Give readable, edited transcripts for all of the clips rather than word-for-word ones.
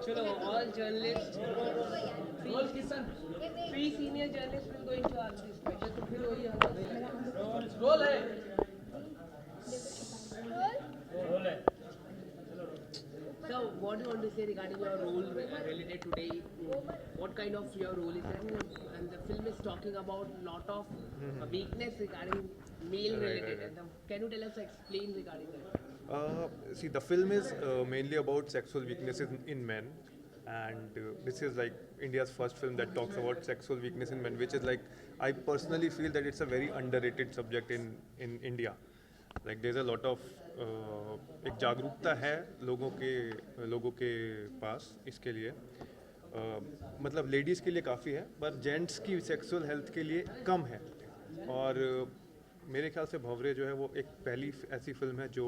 Chalo, all journalists, three senior journalists will going to ask this question. तो फिर वही role है. So, what do you want to say regarding your role related today? What kind of your role is that? And the film is talking about lot of weakness regarding male related. And can you tell us, explain regarding that? See, the film is mainly about sexual weaknesses in men, and this is like India's first film that talks about sexual weakness in men, which is like I personally feel that it's a very underrated subject in India. Like there's a lot of एक जागरूकता है लोगों के पास इसके लिए. मतलब ladies के लिए काफ़ी है, पर जेंट्स की सेक्सुअल हेल्थ के लिए कम है. और मेरे ख्याल से भंवरे जो है वो एक पहली ऐसी फिल्म है जो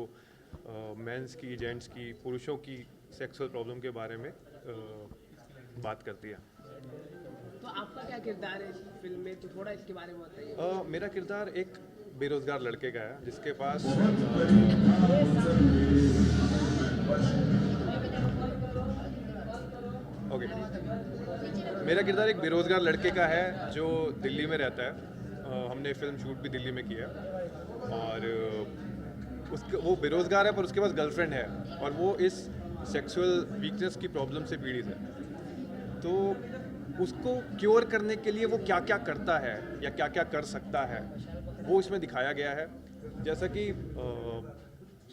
मेंस की, जेंट्स की, पुरुषों की सेक्सुअल प्रॉब्लम के बारे में बात करती है. तो आपका क्या किरदार है इस फिल्म में, तो थोड़ा इसके बारे में बताइए. मेरा किरदार एक बेरोज़गार लड़के का है जिसके पास ओके मेरा किरदार एक बेरोज़गार लड़के का है जो दिल्ली में रहता है. हमने फिल्म शूट भी दिल्ली में किया और उसके वो बेरोज़गार है पर उसके पास गर्लफ्रेंड है और वो इस सेक्सुअल वीकनेस की प्रॉब्लम से पीड़ित है. तो उसको क्योर करने के लिए वो क्या क्या करता है या क्या क्या कर सकता है वो इसमें दिखाया गया है. जैसा कि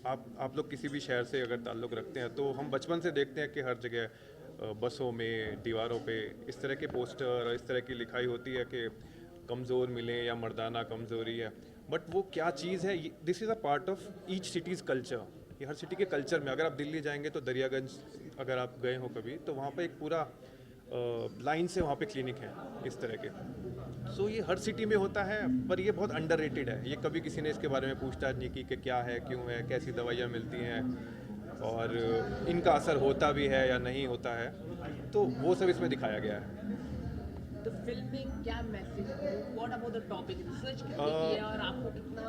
आप लोग किसी भी शहर से अगर ताल्लुक़ रखते हैं तो हम बचपन से देखते हैं कि हर जगह बसों में, दीवारों पे इस तरह के पोस्टर और इस तरह की लिखाई होती है कि कमज़ोर मिले या मर्दाना कमज़ोरी है. बट वो क्या चीज़ है, this is a part of each cities culture. ये हर सिटी के कल्चर में अगर आप दिल्ली जाएंगे तो दरियागंज अगर आप गए हो कभी तो वहाँ पे एक पूरा लाइन से वहाँ पे क्लिनिक है इस तरह के. सो ये हर सिटी में होता है पर ये बहुत अंडररेटेड है. ये कभी किसी ने इसके बारे में पूछताछ नहीं की कि क्या है, क्यों है, कैसी दवाइयाँ मिलती हैं और इनका असर होता भी है या नहीं होता है. तो वो सब इसमें दिखाया गया है. तो फिल्म में क्या message, what about the topic, research कितनी की है और आपको कितना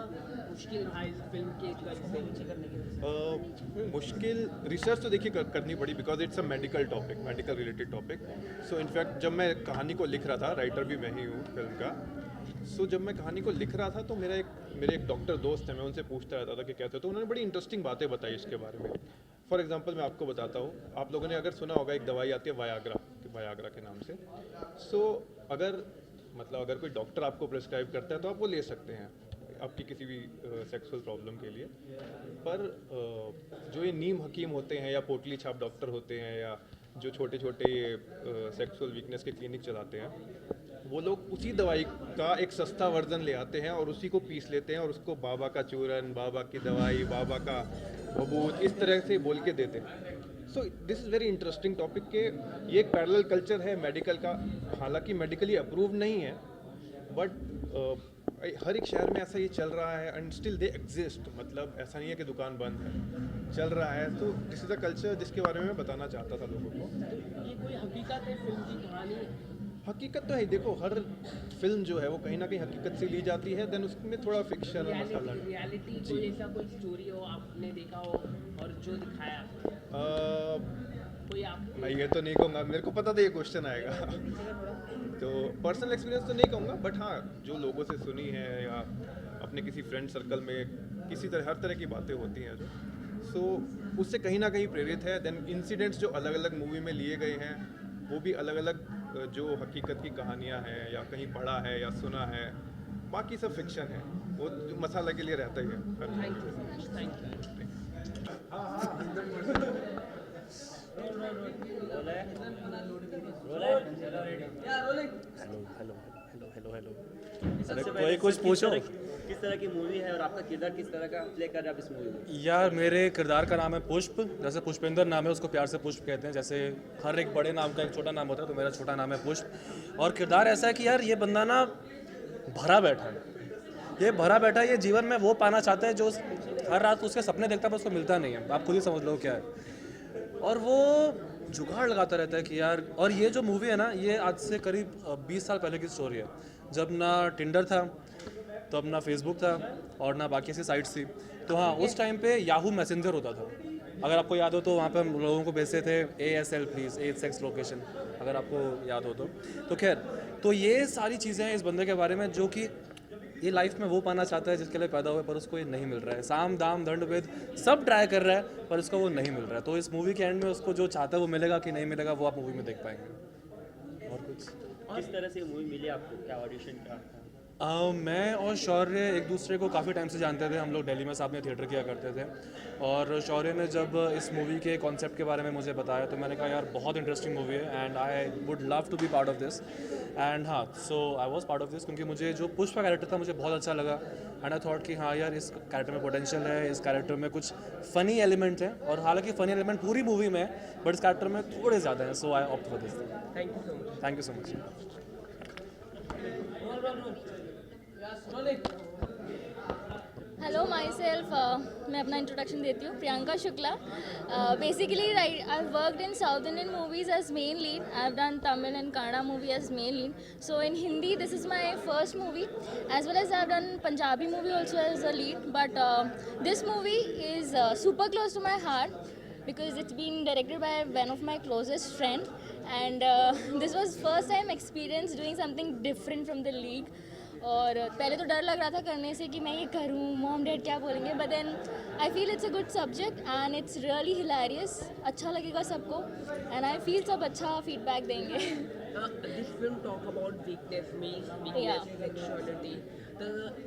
मुश्किल रहा इस फिल्म के रिसर्च करने के लिए? मुश्किल रिसर्च तो देखिए करनी पड़ी because it's a medical topic, medical related topic. So in fact जब मैं कहानी को लिख रहा था, राइटर भी मैं ही हूँ फिल्म का. सो जब मैं कहानी को लिख रहा था तो मेरे एक डॉक्टर दोस्त हैं, मैं उनसे पूछता रहता था कि कहते तो उन्होंने बड़ी इंटरेस्टिंग बातें बताई इसके बारे में. फॉर एग्जांपल मैं आपको बताता हूँ, आप लोगों ने अगर सुना होगा एक दवाई आती है वायाग्रा के नाम से. सो अगर कोई डॉक्टर आपको प्रिस्क्राइब करता है तो आप वो ले सकते हैं आपकी किसी भी सेक्सुअल प्रॉब्लम के लिए. पर जो ये नीम हकीम होते हैं या पोटली छाप डॉक्टर होते हैं या जो छोटे छोटे सेक्सुअल वीकनेस के क्लिनिक चलाते हैं, वो लोग उसी दवाई का एक सस्ता वर्जन ले आते हैं और उसी को पीस लेते हैं और उसको बाबा का चूरन, बाबा की दवाई, बाबा का बबूत इस तरह से बोल के देते हैं. So this is very interesting topic के ये एक पैरेलल कल्चर है मेडिकल का. हालांकि मेडिकली अप्रूव नहीं है बट हर एक शहर में ऐसा ये चल रहा है एंड स्टिल दे एग्जिस्ट. मतलब ऐसा नहीं है कि दुकान बंद है, चल रहा है. तो दिस इज़ अ कल्चर जिसके बारे में मैं बताना चाहता था लोगों को. ये कोई हकीकत है फिल्म की कहानी? हकीकत तो है. देखो हर फिल्म जो है वो कहीं ना कहीं हकीकत से ली जाती है, देन उसमें थोड़ा फिक्शन और मसाला. रियलिटी कोई ऐसा कोई स्टोरी हो आपने देखा हो और जो दिखाया कोई आप? मैं ये तो नहीं कहूँगा, मेरे को पता था ये क्वेश्चन आएगा. तो पर्सनल एक्सपीरियंस तो नहीं कहूँगा बट हाँ जो लोगों से सुनी है या अपने किसी फ्रेंड सर्कल में किसी तरह हर तरह की बातें होती हैं जो सो उससे कहीं ना कहीं प्रेरित है. देन इंसिडेंट्स जो अलग अलग मूवी में लिए गए हैं वो भी अलग अलग जो हकीकत की कहानियाँ हैं या कहीं पढ़ा है या सुना है. बाकी सब फिक्शन है, वो मसाला के लिए रहता ही है. अरे कोई कुछ पूछो. किस तरह की मूवी है और आपका किरदार किस तरह का प्ले कर रहा है आप इस मूवी में? यार मेरे किरदार का नाम है पुष्प. जैसे पुष्पेंद्र नाम है, उसको प्यार से पुष्प कहते हैं. जैसे हर एक बड़े नाम का एक छोटा नाम होता है, तो मेरा छोटा नाम है पुष्प. और किरदार ऐसा है कि यार ये बंदा ना भरा बैठा है. ये भरा बैठा है, ये जीवन में वो पाना चाहता है जो हर रात उसके सपने देखता है पर उसको मिलता नहीं है. आप खुद ही समझ लो क्या है. और वो जुगाड़ लगाता रहता है कि यार. और ये जो मूवी है ना, ये आज से करीब 20 साल पहले की स्टोरी है, जब ना टिंडर था, तो अब ना फेसबुक था और ना बाकी ऐसी साइट्स थी. तो हाँ, उस टाइम पे याहू मैसेंजर होता था. अगर आपको याद हो तो वहाँ पे हम लोगों को भेजते थे ASL please, age sex location, अगर आपको याद हो तो खैर, तो ये सारी चीज़ें हैं इस बंदे के बारे में जो कि ये लाइफ में वो पाना चाहता है जिसके लिए पैदा हुआ है, पर उसको ये नहीं मिल रहा है। साम दाम दंड भेद सब ट्राई कर रहा है पर उसको वो नहीं मिल रहा है। तो इस मूवी के एंड में उसको जो चाहता है वो मिलेगा कि नहीं मिलेगा, वो आप मूवी में देख पाएंगे। और कुछ किस तरह से मूवी मिली आपको, क्या ऑडिशन था? मैं और शौर्य एक दूसरे को काफ़ी टाइम से जानते थे। हम लोग दिल्ली में साथ में थिएटर किया करते थे, और शौर्य ने जब इस मूवी के कॉन्सेप्ट के बारे में मुझे बताया तो मैंने कहा यार बहुत इंटरेस्टिंग मूवी है and I would love to be part of this. And हाँ, so I was part of this क्योंकि मुझे जो पुष्प का कैरेक्टर था मुझे बहुत अच्छा लगा। एंड आई थॉट कि हाँ यार, इस कैरेक्टर में पोटेंशियल है, इस कैरेक्टर में कुछ फ़नी एलिमेंट हैं, और हालांकि फ़नी एलिमेंट पूरी मूवी में है बट इस कैरेक्टर में थोड़े ज़्यादा हैं। So I opt for this. Thank you so much. Thank you so much. Hello myself, मैं अपना इंट्रोडक्शन देती हूँ, Priyanka Shukla. Basically I worked in South Indian movies as main lead. I have done Tamil and Kannada movie as main lead. So in Hindi this is my first movie, as well as I have done Punjabi movie also as a lead. But this movie is super close to my heart because it's been directed by one of my closest friend, and this was first time experience doing something different from the league. और पहले तो डर लग रहा था करने से कि मैं ये करूँ, मॉम डैड क्या बोलेंगे, but then I feel it's a good subject and it's really hilarious. अच्छा लगेगा सबको एंड आई फील सब अच्छा फीडबैक देंगे. This film talk about weakness, male weakness, Yeah. sexuality.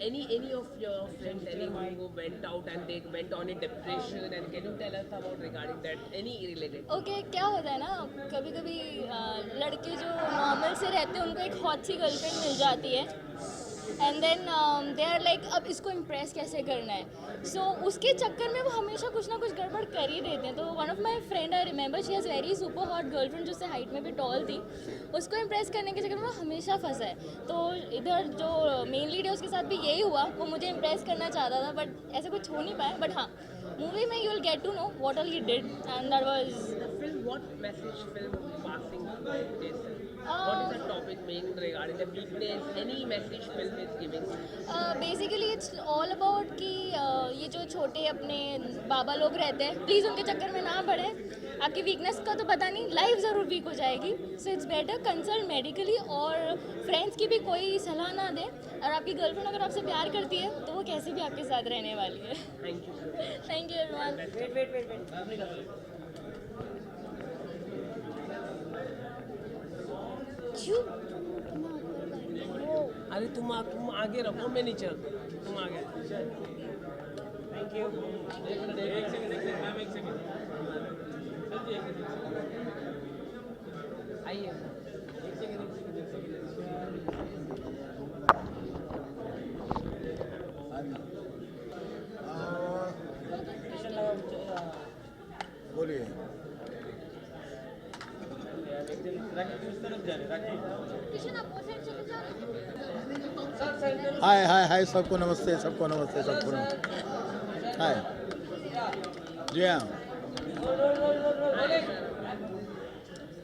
Any of your friends, anyone who went out and they went on a depression, and can you tell us about regarding that? Any related? Okay क्या होता है ना, कभी कभी लड़के जो normal से रहते हैं उनको एक हॉट सी गर्लफ्रेंड मिल जाती है, and then they are like अब इसको इम्प्रेस कैसे करना है. सो उसके चक्कर में वो हमेशा कुछ ना कुछ गड़बड़ कर ही देते हैं. तो one of my friend, I remember, she has very super hot girlfriend जो उससे हाइट में भी टॉल थी. उसको इम्प्रेस करने के चक्कर में वो हमेशा फंसा है. तो इधर जो मेन लीड है उसके साथ भी यही हुआ. वो मुझे इम्प्रेस करना चाहता था बट ऐसे कुछ हो नहीं पाया. बट हाँ, मूवी में you will get to know what all he did and that was. The film, what message film passing through this? What is the topic main regarding the weakness? Any message film is giving? Basically it's all about कि ये जो छोटे अपने बाबा लोग रहते हैं, please उनके चक्कर में ना पड़े. आपकी वीकनेस का तो पता नहीं, लाइफ ज़रूर वीक हो जाएगी. So it's better consult medically, और फ्रेंड्स की भी कोई सलाह ना दें. और आपकी गर्लफ्रेंड अगर आपसे प्यार करती है तो वो कैसे भी आपके साथ रहने वाली है. Thank you. Thank you everyone. अरे तुम आगे रखो, मैं नीचे रखो, तुम आगे. Thank you. आइए. बोलिए. हाय हाय हाय, सबको नमस्ते, सबको नमस्ते, सबको नमस्ते. हाय जी हाँ.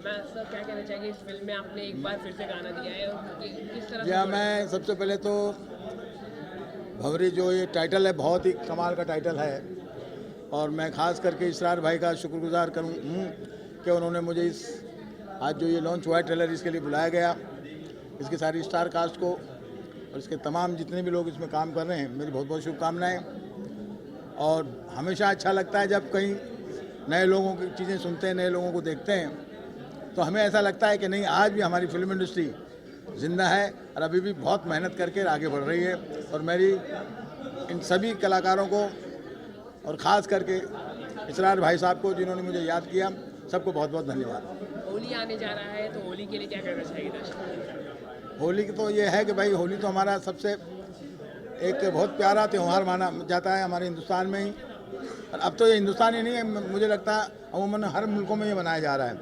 मैं सर क्या कहना चाहेंगे, इस फिल्म में आपने एक बार फिर से गाना दिया है, और किस तरह जी हाँ, मैं सबसे पहले तो भंवरी जो ये टाइटल है बहुत ही कमाल का टाइटल है, और मैं खास करके इसरार भाई का शुक्रगुजार करूँ कि उन्होंने मुझे इस आज जो ये लॉन्च हुआ है ट्रेलर, इसके लिए बुलाया गया. इसकी सारी स्टार कास्ट को और इसके तमाम जितने भी लोग इसमें काम कर रहे हैं, मेरी बहुत बहुत शुभकामनाएं. और हमेशा अच्छा लगता है जब कहीं नए लोगों की चीज़ें सुनते हैं, नए लोगों को देखते हैं, तो हमें ऐसा लगता है कि नहीं, आज भी हमारी फिल्म इंडस्ट्री ज़िंदा है और अभी भी बहुत मेहनत करके आगे बढ़ रही है. और मेरी इन सभी कलाकारों को और ख़ास करके इसरार भाई साहब को जिन्होंने मुझे याद किया, सबको बहुत बहुत धन्यवाद. होली आने जा रहा है, तो होली के लिए क्या कहना चाहिए दर्शकों? होली की तो ये है कि भाई, होली तो हमारा सबसे एक बहुत प्यारा त्यौहार माना जाता है हमारे हिंदुस्तान में ही. और अब तो ये हिंदुस्तान ही नहीं है, मुझे लगता है अमूमन हर मुल्कों में ये मनाया जा रहा है.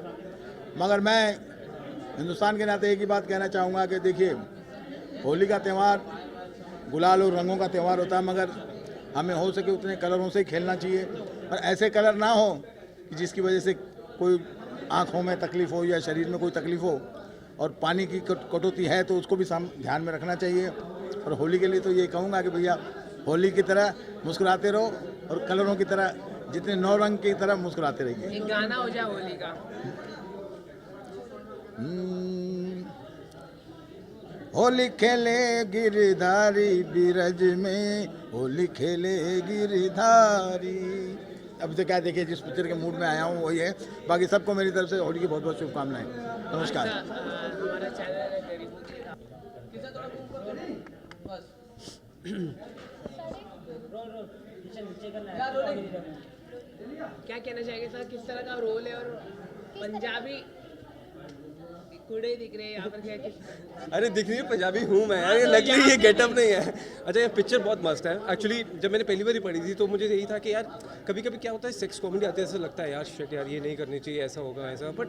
मगर मैं हिंदुस्तान के नाते एक ही बात कहना चाहूँगा कि देखिए, होली का त्यौहार गुलाल और रंगों का त्यौहार होता है, मगर हमें हो सके उतने कलरों से ही खेलना चाहिए. और ऐसे कलर ना हो कि जिसकी वजह से कोई आँखों में तकलीफ़ हो या शरीर में कोई तकलीफ़ हो. और पानी की कटौती है तो उसको भी ध्यान में रखना चाहिए. और होली के लिए तो ये कहूँगा कि भैया, होली की तरह मुस्कुराते रहो और कलरों की तरह जितने नौरंग की तरह मुस्कुराते रहिए। एक गाना हो जाए होली का। होली खेले गिरधारी बिरज में, होली खेले गिरधारी। अब तो क्या देखिए, जिस पिक्चर के मूड में आया हूँ वही है। बाकी सबको मेरी तरफ से होली की बहुत बहुत शुभकामनाएं। नमस्कार। हमारा चैनल है तेरी क्या कहना चाहेंगे सर, किस तरह का रोल है? और पंजाबी कुड़े दिख रहे हैं यहाँ पर, क्या अरे दिख रही है पंजाबी हूँ मैं यार, ये नकली ये गेटअप नहीं है। अच्छा ये पिक्चर बहुत मस्त है एक्चुअली। जब मैंने पहली बार पढ़ी थी तो मुझे यही था कि यार कभी कभी क्या होता है, सेक्स कॉमेडी आती है ऐसा लगता है यार शिट यार ये नहीं करनी चाहिए, ऐसा होगा ऐसा, बट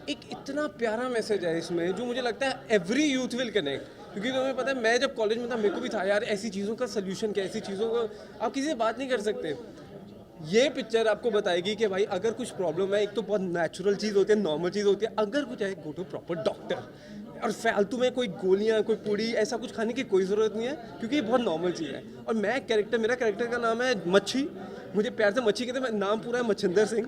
एक इतना प्यारा मैसेज है इसमें जो मुझे लगता है एवरी यूथ विल कनेक्ट। क्योंकि तुम्हें पता है मैं जब कॉलेज में था मेरे को भी था यार ऐसी चीज़ों का सोल्यूशन क्या, ऐसी चीज़ों को आप किसी से बात नहीं कर सकते। ये पिक्चर आपको बताएगी कि भाई अगर कुछ प्रॉब्लम है, एक तो बहुत नेचुरल चीज़ होती है, नॉर्मल चीज़ होती है, अगर कुछ है गो टू प्रॉपर डॉक्टर। और फालतू में कोई गोलियां कोई पूड़ी ऐसा कुछ खाने की कोई ज़रूरत नहीं है, क्योंकि ये बहुत नॉर्मल चीज़ है। और मैं कैरेक्टर, मेरा कैरेक्टर का नाम है मच्छी, मुझे प्यार से मच्छी कहते हैं, नाम पूरा है मच्छिंदर सिंह।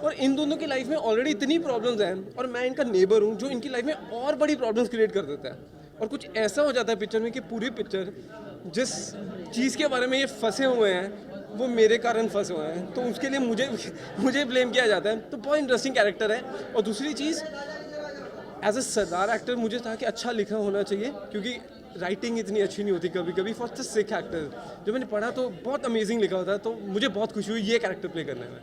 और इन दोनों की लाइफ में ऑलरेडी इतनी प्रॉब्लम्स हैं और मैं इनका नेबर हूँ जो इनकी लाइफ में और बड़ी प्रॉब्लम्स क्रिएट कर देता है। और कुछ ऐसा हो जाता है पिक्चर में कि पूरी पिक्चर जिस चीज़ के बारे में ये फंसे हुए हैं वो मेरे कारण फंसे हुए हैं, तो उसके लिए मुझे ब्लेम किया जाता है। तो बहुत इंटरेस्टिंग कैरेक्टर है। और दूसरी चीज़ एज अ सरदार एक्टर मुझे था कि अच्छा लिखा होना चाहिए, क्योंकि राइटिंग इतनी अच्छी नहीं होती कभी कभी फॉर द सिक एक्टर। जब मैंने पढ़ा तो बहुत अमेजिंग लिखा होता, तो मुझे बहुत खुशी हुई ये कैरेक्टर प्ले करने में।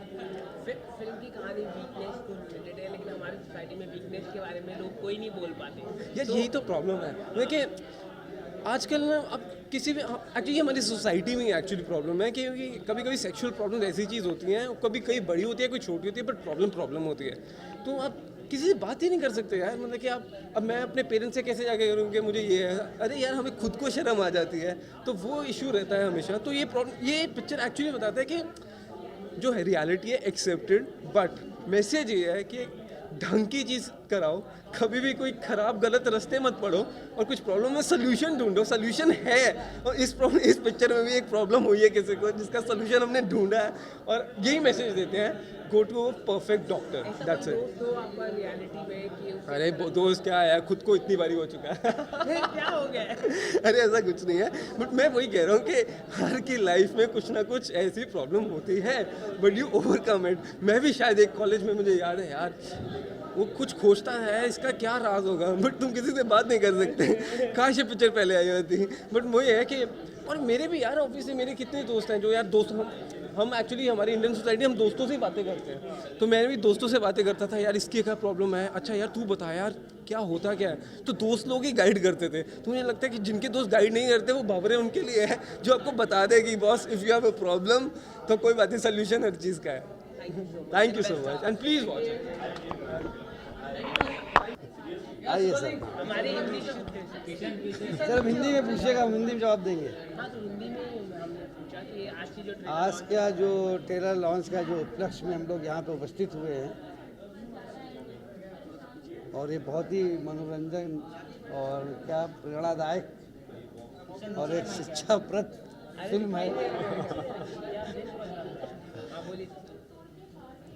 फिल्म की कहानी वीकनेस को रिलेटेड है, लेकिन हमारी सोसाइटी में वीकनेस के बारे में लोग कोई नहीं बोल पाते यार यही तो प्रॉब्लम है। देखिए आजकल ना अब किसी भी एक्चुअली हमारी सोसाइटी में एक्चुअली प्रॉब्लम है कि कभी कभी सेक्सुअल प्रॉब्लम ऐसी चीज़ होती हैं, कभी कई बड़ी होती है कोई छोटी होती है, बट प्रॉब्लम होती है। तो आप किसी से बात ही नहीं कर सकते यार, मतलब कि आप अब मैं अपने पेरेंट्स से कैसे जाके करूँ कि मुझे ये है, अरे यार हमें खुद को शर्म आ जाती है, तो वो इशू रहता है हमेशा। तो ये पिक्चर एक्चुअली बताता है कि जो है रियलिटी है एक्सेप्टेड, बट मैसेज ये है कि ढंग की चीज़ कराओ, कभी भी कोई खराब गलत रास्ते मत पड़ो, और कुछ प्रॉब्लम में सोल्यूशन ढूंढो। सोल्यूशन है, और इस पिक्चर में भी एक प्रॉब्लम हुई है किसी को, जिसका सोल्यूशन हमने ढूंढा है, और यही मैसेज देते हैं go to a perfect doctor, that's it. तो आपका रियलिटी में कि अरे दोस्त क्या है, खुद को इतनी बारी हो चुका है क्या हो गया है? अरे ऐसा कुछ नहीं है, बट मैं वही कह रहा हूँ कि हर की लाइफ में कुछ ना कुछ ऐसी प्रॉब्लम होती है, बट यू ओवरकम इट। मैं भी शायद एक कॉलेज में, मुझे याद है यार, वो कुछ खोजता है इसका क्या राज होगा, बट तुम किसी से बात नहीं कर सकते। काश ये पिक्चर पहले आई होती, बट वो ये है कि, और मेरे भी यार ऑफिस से मेरे कितने दोस्त हैं जो यार दोस्त, हम एक्चुअली हमारी इंडियन सोसाइटी हम दोस्तों से ही बातें करते हैं, तो मैं भी दोस्तों से बातें करता था यार इसकी क्या प्रॉब्लम है, अच्छा यार तू बता यार क्या होता क्या है, तो दोस्त लोग ही गाइड करते थे। तो मुझे लगता है कि जिनके दोस्त गाइड नहीं करते वो बाबरे उनके लिए है, जो आपको बता दे कि boss if you have a problem तो कोई बात नहीं, सोल्यूशन हर चीज़ का है। Thank you so much and please watch. आइए सर। हमारी इंग्लिश सर अब हिंदी में पूछिएगा, हम हिंदी में जवाब देंगे। हाँ, तो हिंदी में हमने पूछा कि आज की जो आज का जो ट्रेलर लॉन्च का जो उपलक्ष्य में हम लोग यहाँ पे उपस्थित हुए हैं, और ये बहुत ही मनोरंजन और क्या प्रेरणादायक और एक शिक्षाप्रद फिल्म है।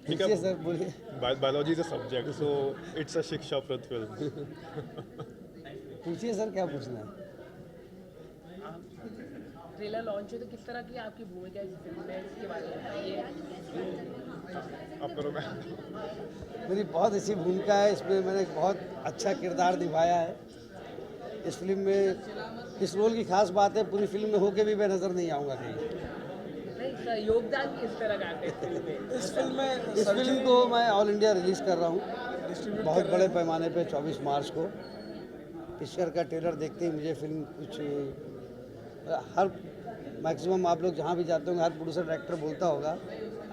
पूछिए सर, बोलिए। Biology is a subject, so it's a शिक्षाप्रद फिल्म। पूछिए सर, क्या पूछना है। ट्रेलर लॉन्च है तो किस तरह की आपकी भूमिका है इस फिल्म में, इसके बारे में बताइए। आप करो। मेरी बहुत अच्छी भूमिका है इसमें, मैंने एक बहुत अच्छा किरदार निभाया है इस फिल्म में। इस रोल की खास बात है, पूरी फिल्म में होके भी मैं नज़र नहीं आऊँगा कहीं। नहीं सर, योगदान किस तरह का है फिल्म में? इस फिल्म को मैं ऑल इंडिया रिलीज़ कर रहा हूँ बहुत बड़े पैमाने पे 24 मार्च को। पिक्चर का ट्रेलर देखते ही मुझे फिल्म कुछ हर मैक्सिमम आप लोग जहाँ भी जाते होंगे हर प्रोड्यूसर डायरेक्टर बोलता होगा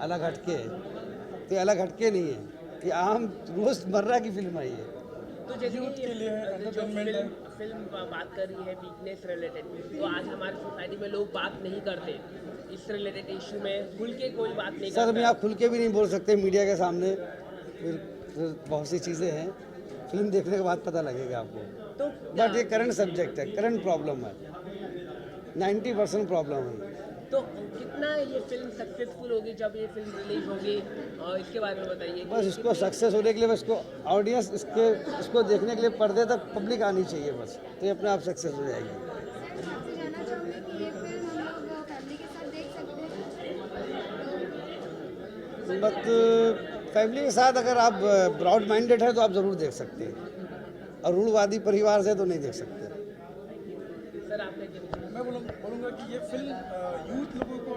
अलग हटके है, तो अलग हटके नहीं है, ये आम रोज़मर्रा की फिल्म आई है। तो जैसे कि फिल्म बात कर रही है वीकनेस रिलेटेड, तो आज हमारी सोसाइटी में लोग बात नहीं करते इस रिलेटेड इशू में, खुल के कोई बात नहीं सर करता। अभी आप खुल के भी नहीं बोल सकते मीडिया के सामने, फिर बहुत सी चीज़ें हैं, फिल्म देखने के बाद पता लगेगा आपको। तो बट ये करंट सब्जेक्ट है, करंट प्रॉब्लम है, 90% प्रॉब्लम है। तो कितना कितना ये फिल्म सक्सेसफुल होगी जब ये फिल्म रिलीज होगी, इसके बारे में बताइए। बस इसको सक्सेस होने के लिए बस इसको ऑडियंस इसको देखने के लिए पर्दे तक पब्लिक आनी चाहिए, बस तो ये अपने आप सक्सेस हो जाएगी। आपसे जानना चाहूँगी कि ये फिल्म हम लोग फैमिली के साथ देख सकते हैं? बट फैमिली के साथ अगर आप ब्रॉड माइंडेड है तो आप ज़रूर देख सकते हैं, और रूढ़वादी परिवार से तो नहीं देख सकते। सर आपने क्या मैं बोलूँगा कि ये फिल्म यूथ लोगों को